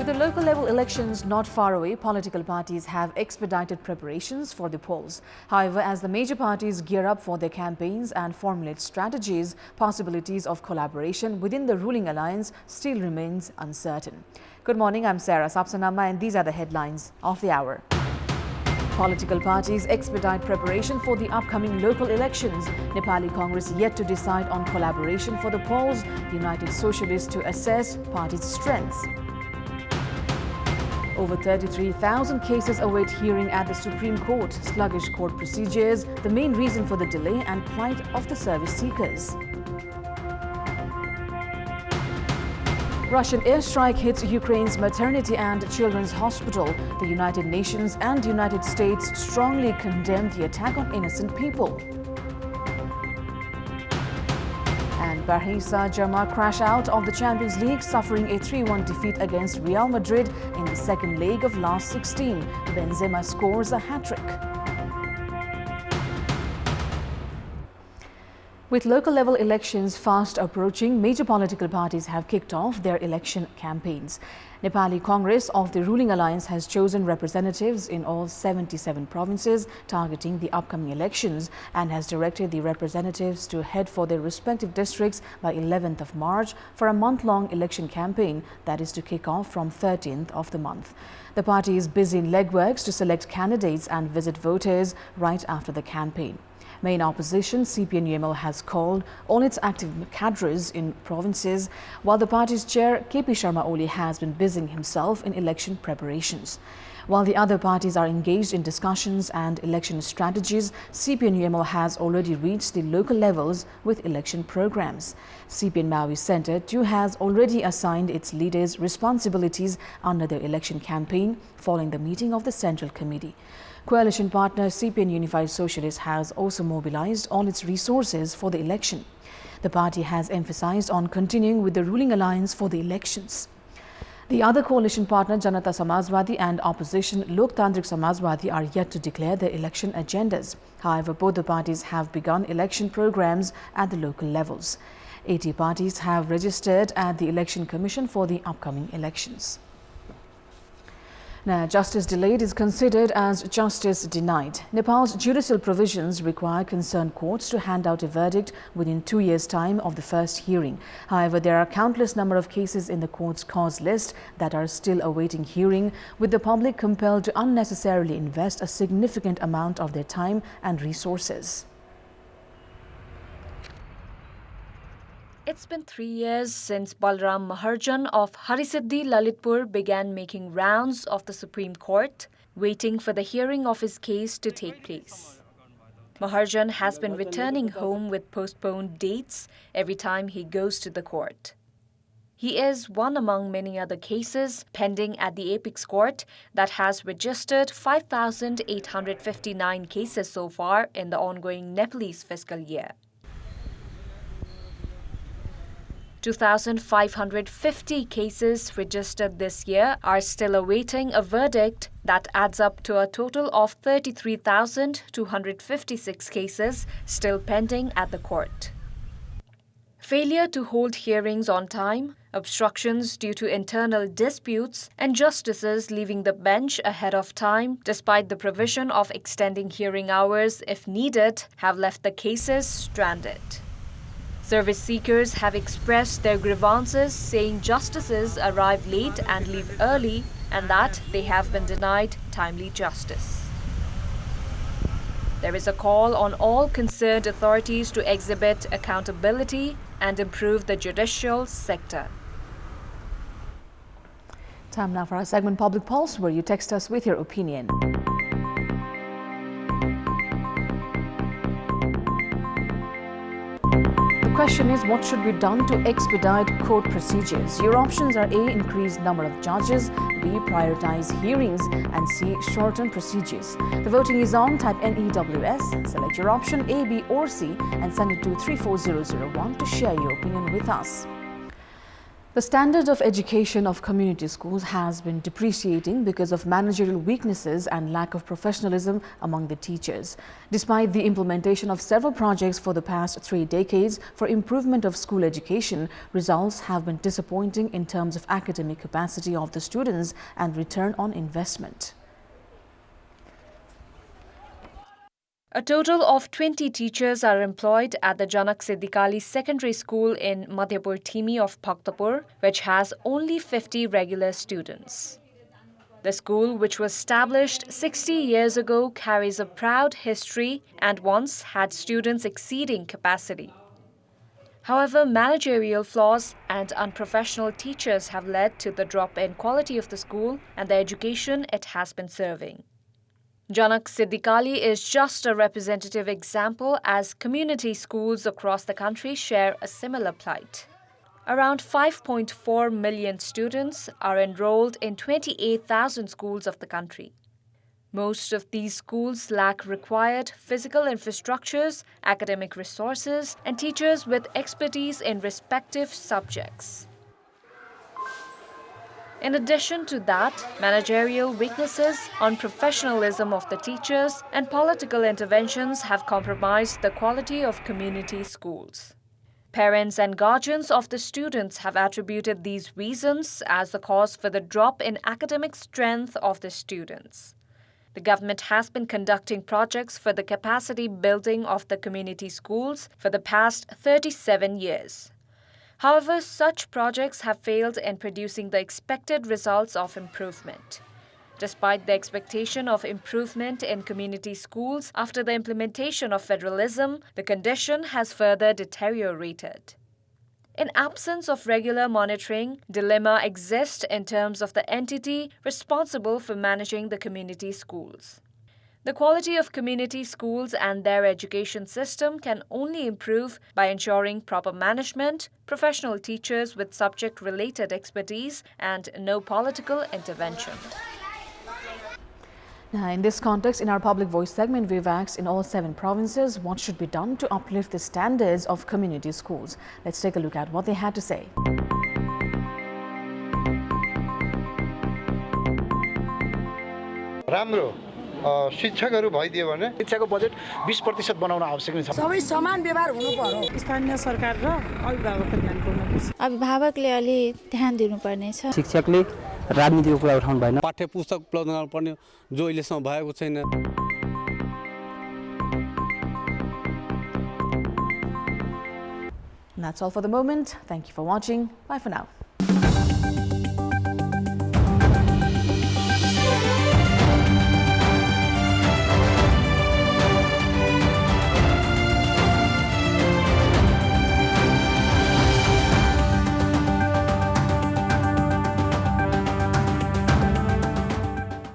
With the local level elections not far away, political parties have expedited preparations for the polls. However, as the major parties gear up for their campaigns and formulate strategies, possibilities of collaboration within the ruling alliance still remains uncertain. Good morning, I'm Sarah Sapsanama and these are the headlines of the hour. Political parties expedite preparation for the upcoming local elections. Nepali Congress yet to decide on collaboration for the polls. United Socialists to assess party's strengths. Over 33,000 cases await hearing at the Supreme Court. Sluggish court procedures, the main reason for the delay and plight of the service seekers. Russian airstrike hits Ukraine's maternity and children's hospital. The United Nations and United States strongly condemn the attack on innocent people. And Barça Germany crash out of the Champions League, suffering a 3-1 defeat against Real Madrid in the second leg of last 16. Benzema scores a hat-trick. With local level elections fast approaching, major political parties have kicked off their election campaigns. Nepali Congress of the ruling alliance has chosen representatives in all 77 provinces targeting the upcoming elections and has directed the representatives to head for their respective districts by 11th of March for a month-long election campaign that is to kick off from 13th of the month. The party is busy in legworks to select candidates and visit voters right after the campaign. Main opposition, CPN-UML, has called all its active cadres in provinces, while the party's chair, KP Sharma Oli, has been busying himself in election preparations. While the other parties are engaged in discussions and election strategies, CPN-UML has already reached the local levels with election programs. CPN Maui Centre too has already assigned its leaders responsibilities under their election campaign following the meeting of the Central Committee. Coalition partner CPN Unified Socialist has also mobilized all its resources for the election. The party has emphasized on continuing with the ruling alliance for the elections. The other coalition partner, Janata Samajwadi and opposition Loktantrik Samajwadi, are yet to declare their election agendas. However, both the parties have begun election programs at the local levels. 80 parties have registered at the Election Commission for the upcoming elections. Now, justice delayed is considered as justice denied. Nepal's judicial provisions require concerned courts to hand out a verdict within 2 years' time of the first hearing. However, there are countless number of cases in the court's cause list that are still awaiting hearing, with the public compelled to unnecessarily invest a significant amount of their time and resources. It's been 3 years since Balram Maharjan of Harisiddhi Lalitpur began making rounds of the Supreme Court, waiting for the hearing of his case to take place. Maharjan has been returning home with postponed dates every time he goes to the court. He is one among many other cases pending at the Apex Court that has registered 5,859 cases so far in the ongoing Nepalese fiscal year. 2,550 cases registered this year are still awaiting a verdict that adds up to a total of 33,256 cases still pending at the court. Failure to hold hearings on time, obstructions due to internal disputes, and justices leaving the bench ahead of time despite the provision of extending hearing hours if needed have left the cases stranded. Service seekers have expressed their grievances, saying justices arrive late and leave early and that they have been denied timely justice. There is a call on all concerned authorities to exhibit accountability and improve the judicial sector. Time now for our segment Public Pulse, where you text us with your opinion. The question is, what should be done to expedite court procedures? Your options are A, increase number of judges, B, prioritize hearings, and C, shorten procedures. The voting is on. Type NEWS, select your option A, B or C and send it to 34001 to share your opinion with us. The standard of education of community schools has been depreciating because of managerial weaknesses and lack of professionalism among the teachers. Despite the implementation of several projects for the past 3 decades for improvement of school education, results have been disappointing in terms of academic capacity of the students and return on investment. A total of 20 teachers are employed at the Janak Siddikali Secondary School in Madhyapur Thimi of Kantipur, which has only 50 regular students. The school, which was established 60 years ago, carries a proud history and once had students exceeding capacity. However, managerial flaws and unprofessional teachers have led to the drop in quality of the school and the education it has been serving. Janak Siddikali is just a representative example as community schools across the country share a similar plight. Around 5.4 million students are enrolled in 28,000 schools of the country. Most of these schools lack required physical infrastructures, academic resources, and teachers with expertise in respective subjects. In addition to that, managerial weaknesses, unprofessionalism of the teachers, and political interventions have compromised the quality of community schools. Parents and guardians of the students have attributed these reasons as the cause for the drop in academic strength of the students. The government has been conducting projects for the capacity building of the community schools for the past 37 years. However, such projects have failed in producing the expected results of improvement. Despite the expectation of improvement in community schools after the implementation of federalism, the condition has further deteriorated. In absence of regular monitoring, dilemma exists in terms of the entity responsible for managing the community schools. The quality of community schools and their education system can only improve by ensuring proper management, professional teachers with subject-related expertise, and no political intervention. Now, in this context, in our Public Voice segment, we've asked in all 7 provinces what should be done to uplift the standards of community schools. Let's take a look at what they had to say. राम्रो शिक्षकहरू भइदियो भने शिक्षाको budget 20% बनाउन आवश्यक छ। सबै समान व्यवहार हुनु पर्यो। स्थानीय सरकार र अभिभावकको ध्यान पुग्नुपर्छ। अभिभावकले अलि ध्यान दिनुपर्ने छ। शिक्षकले राजनीतिको कुरा उठाउनु भएन। पाठ्य पुस्तक उपलब्ध गराउनुपर्ने जो अहिलेसम्म भएको छैन। And that's all for the moment. Thank you for watching. Bye for now.